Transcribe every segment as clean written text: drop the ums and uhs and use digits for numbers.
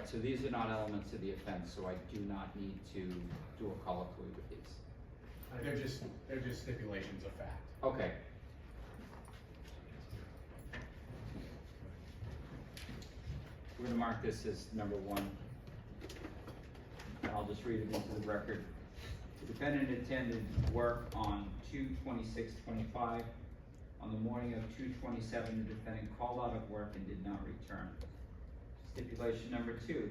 right, so these are not elements of the offense, so I do not need to do a colloquy with these. They're just stipulations of fact. Okay. We're gonna mark this as number 1. And I'll just read it into the record. The defendant attended work on 2/26/25. On the morning of 2/27, the defendant called out of work and did not return. Stipulation number 2.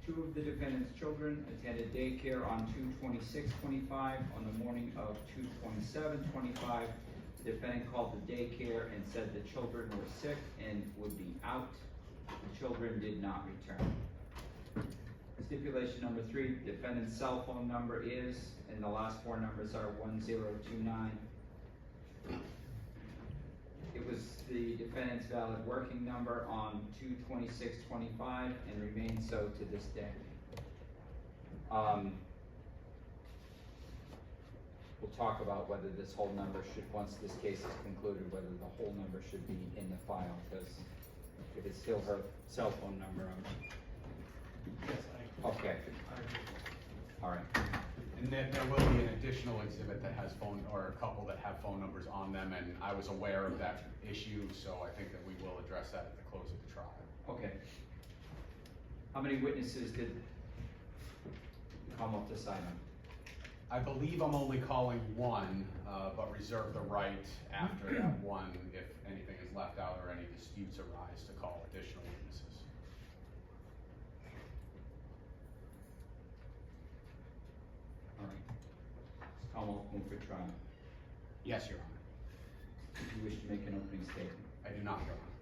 2 of the defendant's children attended daycare on 2/26/25. On the morning of 2/27/25, the defendant called the daycare and said the children were sick and would be out. The children did not return. Stipulation number 3, defendant's cell phone number is, and the last 4 numbers are 1029. It was the defendant's valid working number on 2/26/25 and remains so to this day. We'll talk about whether this whole number should, once this case is concluded, whether the whole number should be in the file, because if it's still her cell phone number, Yes, okay. I agree. All right. And then there will be an additional exhibit that has phone, or a couple that have phone numbers on them, and I was aware of that issue, so I think that we will address that at the close of the trial. Okay. How many witnesses did come up to sign on? I believe I'm only calling 1, but reserve the right after that 1, if anything is left out or any disputes arise, to call additional witnesses. All right. I'll move for trial. Yes, Your Honor. Do you wish to make an opening statement? I do not, Your Honor.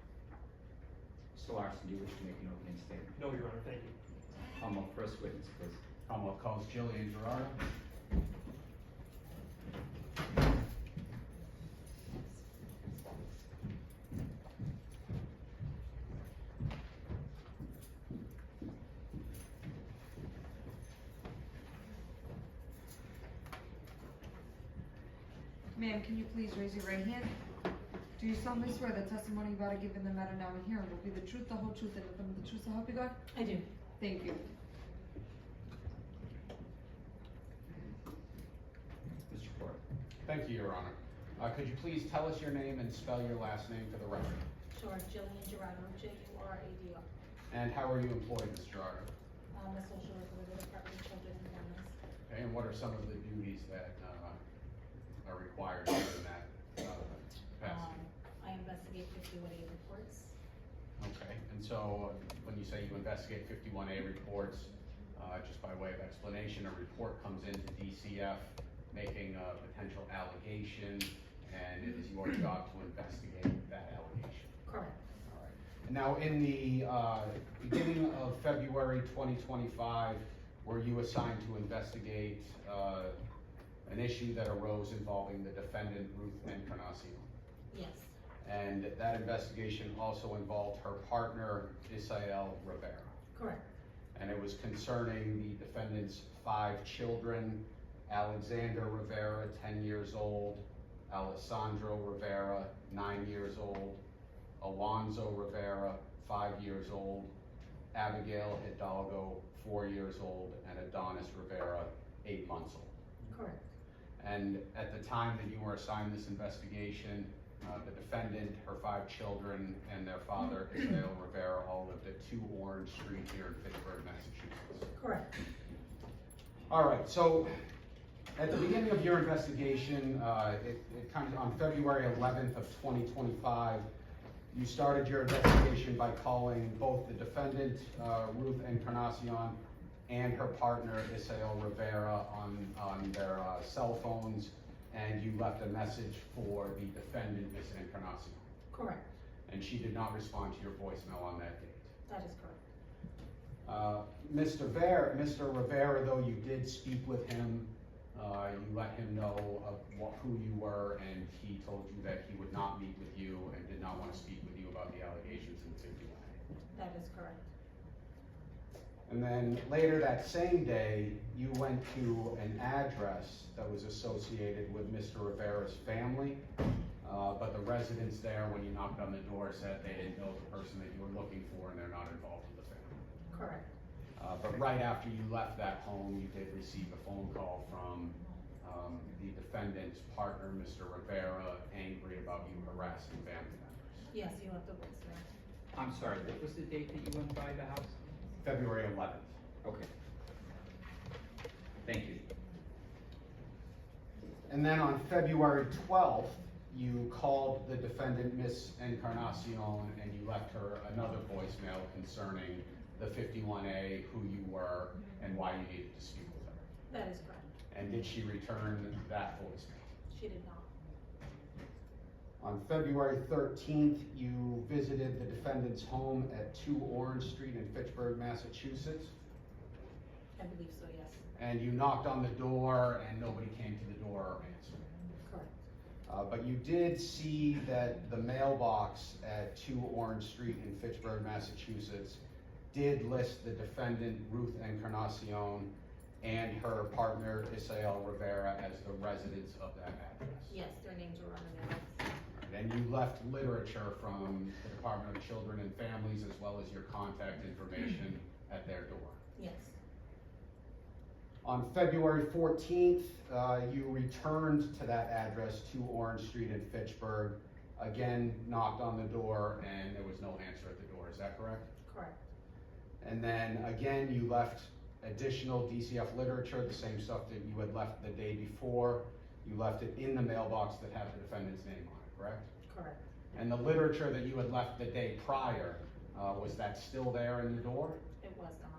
Mr. Larson, do you wish to make an opening statement? No, Your Honor, thank you. Commonwealth first witness, please. Commonwealth calls Gillian Jurado. Ma'am, can you please raise your right hand? Do you solemnly swear the testimony you're about to give in the matter now and hearing will be the truth, the whole truth, and nothing but the truth, so help you God? I do. Thank you. Mr. Ford. Thank you, Your Honor. Could you please tell us your name and spell your last name for the record? Sure, Gillian Jurado, Jurado. And how are you employed, Ms. Jurado? I'm a social worker with the Department of Children and Families. Okay, and what are some of the duties that are required in that capacity? I investigate 51A reports. Okay, and so when you say you investigate 51A reports, just by way of explanation, a report comes into DCF making a potential allegation, and it is your job to investigate that allegation. Correct. All right. And now, in the beginning of February 2025, were you assigned to investigate an issue that arose involving the defendant, Ruth Encarnacion? Yes. And that investigation also involved her partner, Isael Rivera. Correct. And it was concerning the defendant's 5 children: Alexander Rivera, 10 years old; Alessandro Rivera, 9 years old; Alonzo Rivera, 5 years old; Abigail Hidalgo, 4 years old; and Adonis Rivera, 8 months old. Correct. And at the time that you were assigned this investigation, the defendant, her 5 children, and their father, Isael Rivera, all lived at 2 Orange Street here in Fitchburg, Massachusetts. Correct. All right, so at the beginning of your investigation, it comes on February 11th of 2025, you started your investigation by calling both the defendant, Ruth Encarnacion, and her partner, Isael Rivera, on their cell phones, and you left a message for the defendant, Ms. Encarnacion. Correct. And she did not respond to your voicemail on that date. That is correct. Mr. Rivera, though, you did speak with him. You let him know of who you were, and he told you that he would not meet with you and did not want to speak with you about the allegations in 51A. That is correct. And then later that same day, you went to an address that was associated with Mr. Rivera's family, but the residents there, when you knocked on the door, said they didn't know the person that you were looking for and they're not involved with the family. Correct. But right after you left that home, you did receive a phone call from the defendant's partner, Mr. Rivera, angry about you harassing family members. Yes, you left a voicemail. I'm sorry, what was the date that you went by the house? February 11th. Okay. Thank you. And then on February 12th, you called the defendant, Miss Encarnacion, and you left her another voicemail concerning the 51A, who you were, and why you needed to speak with her. That is correct. And did she return that voicemail? She did not. On February 13th, you visited the defendant's home at 2 Orange Street in Fitchburg, Massachusetts, I believe so, yes. and you knocked on the door and nobody came to the door or answered. Correct. But you did see that the mailbox at 2 Orange Street in Fitchburg, Massachusetts did list the defendant, Ruth Encarnacion, and her partner, Isael Rivera, as the residents of that address. Yes, their names were on the mailbox. And you left literature from the Department of Children and Families as well as your contact information at their door. Yes. On February 14th, you returned to that address, 2 Orange Street in Fitchburg, again knocked on the door and there was no answer at the door, is that correct? Correct. And then again, you left additional DCF literature, the same stuff that you had left the day before. You left it in the mailbox that had the defendant's name on it, correct? Correct. And the literature that you had left the day prior, was that still there in the door? It was not.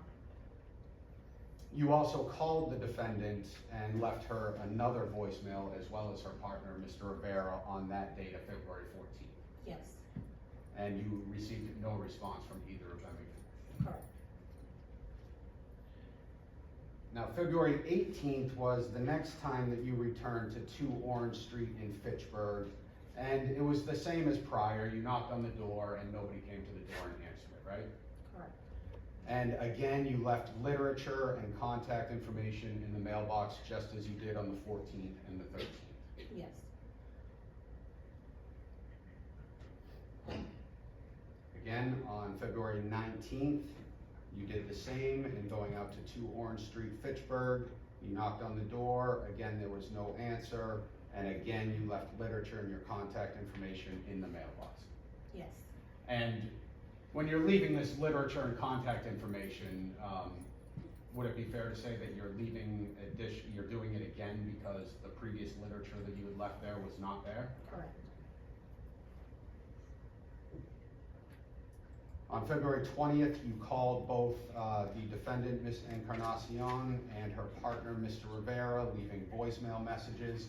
You also called the defendant and left her another voicemail as well as her partner, Mr. Rivera, on that date of February 14th. Yes. And you received no response from either of them again. Correct. Now, February 18th was the next time that you returned to 2 Orange Street in Fitchburg, and it was the same as prior. You knocked on the door and nobody came to the door and answered it, right? Correct. And again, you left literature and contact information in the mailbox just as you did on the 14th and the 13th. Yes. Again, on February 19th, you did the same in going out to 2 Orange Street, Fitchburg. You knocked on the door, again, there was no answer, and again, you left literature and your contact information in the mailbox. Yes. And when you're leaving this literature and contact information, would it be fair to say that you're you're doing it again because the previous literature that you had left there was not there? Correct. On February 20th, you called both the defendant, Ms. Encarnacion, and her partner, Mr. Rivera, leaving voicemail messages,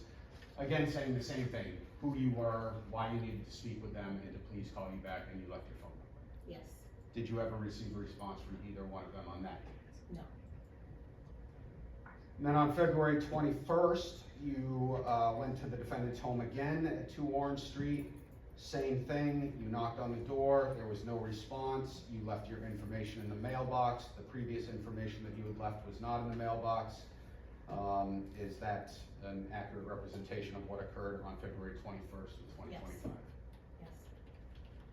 again saying the same thing, who you were, why you needed to speak with them, and to please call you back, and you left your phone number. Yes. Did you ever receive a response from either one of them on that date? No. And then on February 21st, you went to the defendant's home again at 2 Orange Street. Same thing, you knocked on the door, there was no response, you left your information in the mailbox. The previous information that you had left was not in the mailbox. Is that an accurate representation of what occurred on February 21st of 2025? Yes.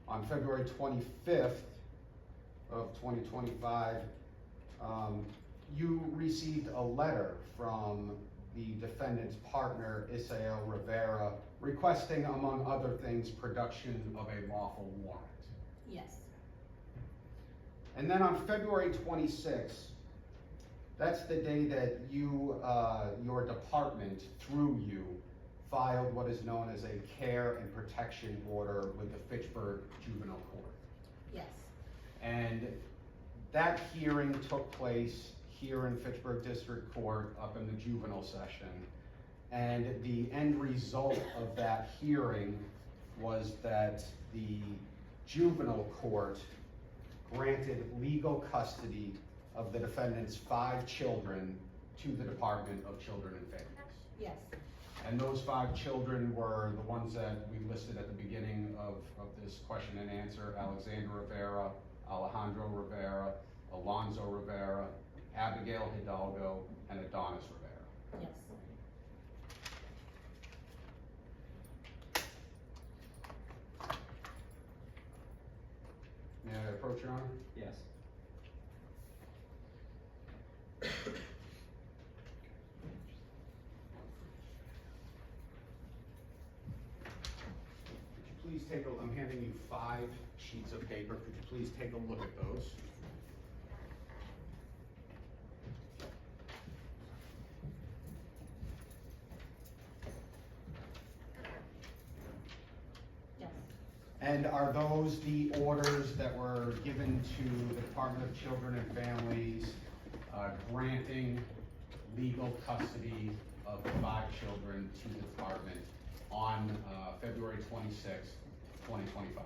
On February 25th of 2025, you received a letter from the defendant's partner, Isael Rivera, requesting, among other things, production of a lawful warrant. Yes. And then on February 26th, that's the day that you, your department, through you, filed what is known as a care and protection order with the Fitchburg Juvenile Court. Yes. And that hearing took place here in Fitchburg District Court up in the juvenile session. And the end result of that hearing was that the juvenile court granted legal custody of the defendant's 5 children to the Department of Children and Families. Yes. And those 5 children were the ones that we listed at the beginning of this question and answer: Alexander Rivera, Alejandro Rivera, Alonzo Rivera, Abigail Hidalgo, and Adonis Rivera. Yes. May I approach, Your Honor? Yes. take I'm handing you 5 sheets of paper. Could you please take a look at those? Yes. And are those the orders that were given to the Department of Children and Families, granting legal custody of the 5 children to the department on February 26th, 2025?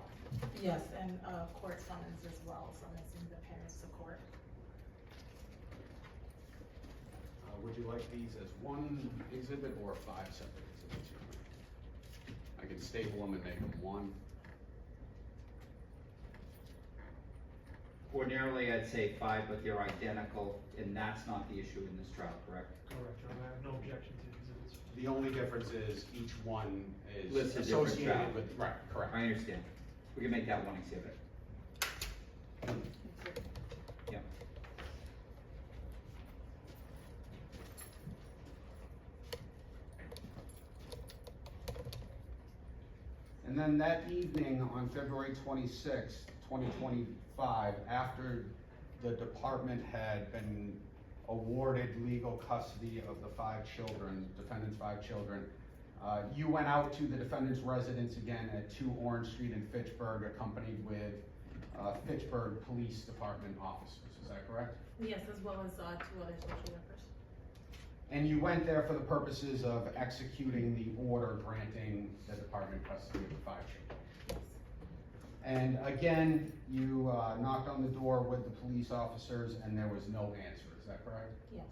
Yes, and, court summons as well, summoning the parents to court. Would you like these as one exhibit or 5 separate exhibits? I can staple them and make them one. Ordinarily, I'd say 5, but they're identical, and that's not the issue in this trial, correct? Correct, Your Honor, I have no objection to the exhibits. The only difference is each one is Listed different associated child. with, right, correct. I understand. We can make that one exhibit. Yeah. And then that evening on February 26th, 2025, after the department had been awarded legal custody of the 5 children, defendant's 5 children, you went out to the defendant's residence again at 2 Orange Street in Fitchburg, accompanied with Fitchburg Police Department officers, is that correct? Yes, as well as, 2 other social workers. And you went there for the purposes of executing the order granting the department custody of the 5 children. Yes. And again, you knocked on the door with the police officers and there was no answer, is that correct? Yes.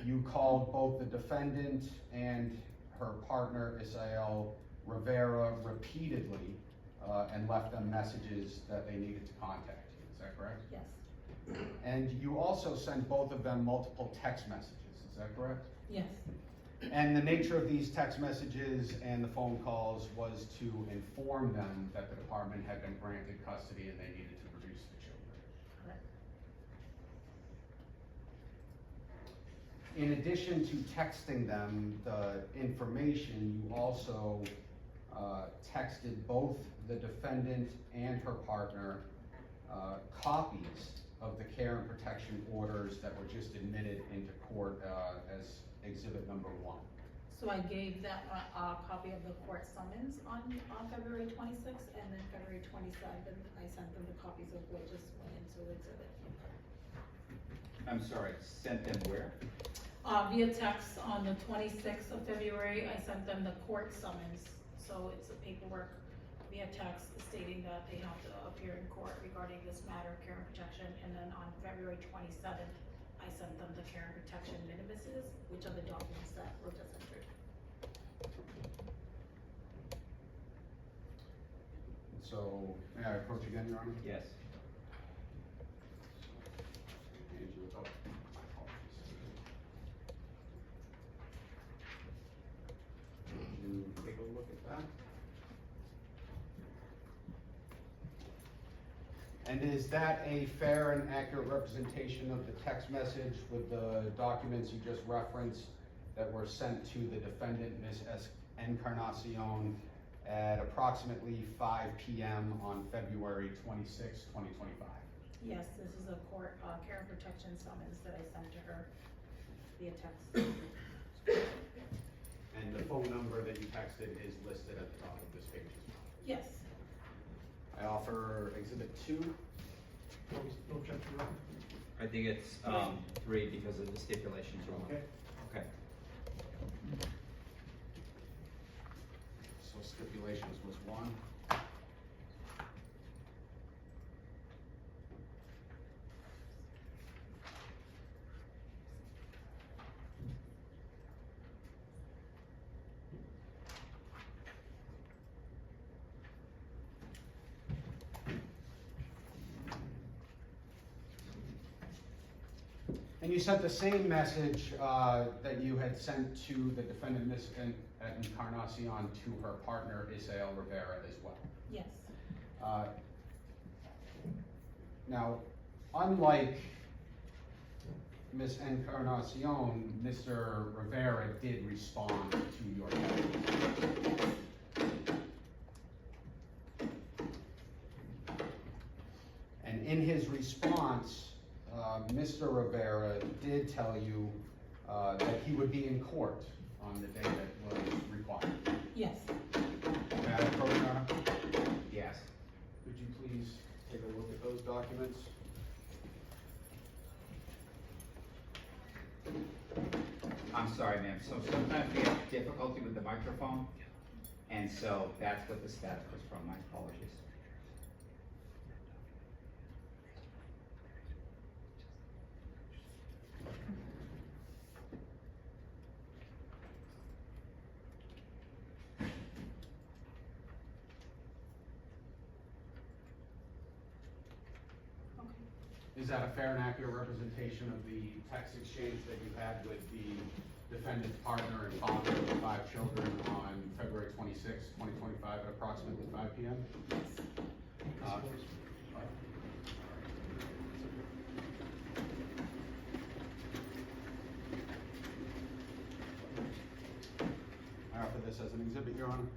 You called both the defendant and her partner, Isael Rivera, repeatedly and left them messages that they needed to contact you, is that correct? Yes. And you also sent both of them multiple text messages, is that correct? Yes. And the nature of these text messages and the phone calls was to inform them that the department had been granted custody and they needed to produce the children. Correct. In addition to texting them the information, you also texted both the defendant and her partner copies of the care and protection orders that were just admitted into court as exhibit number 1. So I gave them a copy of the court summons on February 26th, and then February 27th, I sent them the copies of what just went into exhibit. I'm sorry, sent them where? Via text on the 26th of February, I sent them the court summons. So it's a paperwork via text stating that they have to appear in court regarding this matter of care and protection. And then on February 27th, I sent them the care and protection minimuses, which are the documents that were just entered. So, may I approach again, Your Honor? Yes. Hand you a copy. My apologies. Would you take a look at that? And is that a fair and accurate representation of the text message with the documents you just referenced that were sent to the defendant, Ms. Encarnacion, at approximately 5 p.m. on February 26, 2025? Yes, this is a court care and protection summons that I sent to her via text. And the phone number that you texted is listed at the top of this page as well. Yes. I offer exhibit 2. No objection, Your Honor. I think it's 3 because of the stipulations are on. Okay. Okay. So stipulations was 1. And you sent the same message that you had sent to the defendant, Ms. Encarnacion, to her partner, Isael Rivera, as well. Yes. Now, unlike Ms. Encarnacion, Mr. Rivera did respond to your message. did tell you, that he would be in court on the day that was required. Yes. May I approach, Your Honor? Yes. Could you please take a look at those documents? I'm sorry, ma'am, so sometimes we have difficulty with the microphone, and so that's what the static was from, my apologies. Is that a fair and accurate representation of the text exchange that you had with the defendant's partner and father of the 5 children on February 26, 2025 at approximately 5 p.m.? I offer this as an exhibit, Your Honor.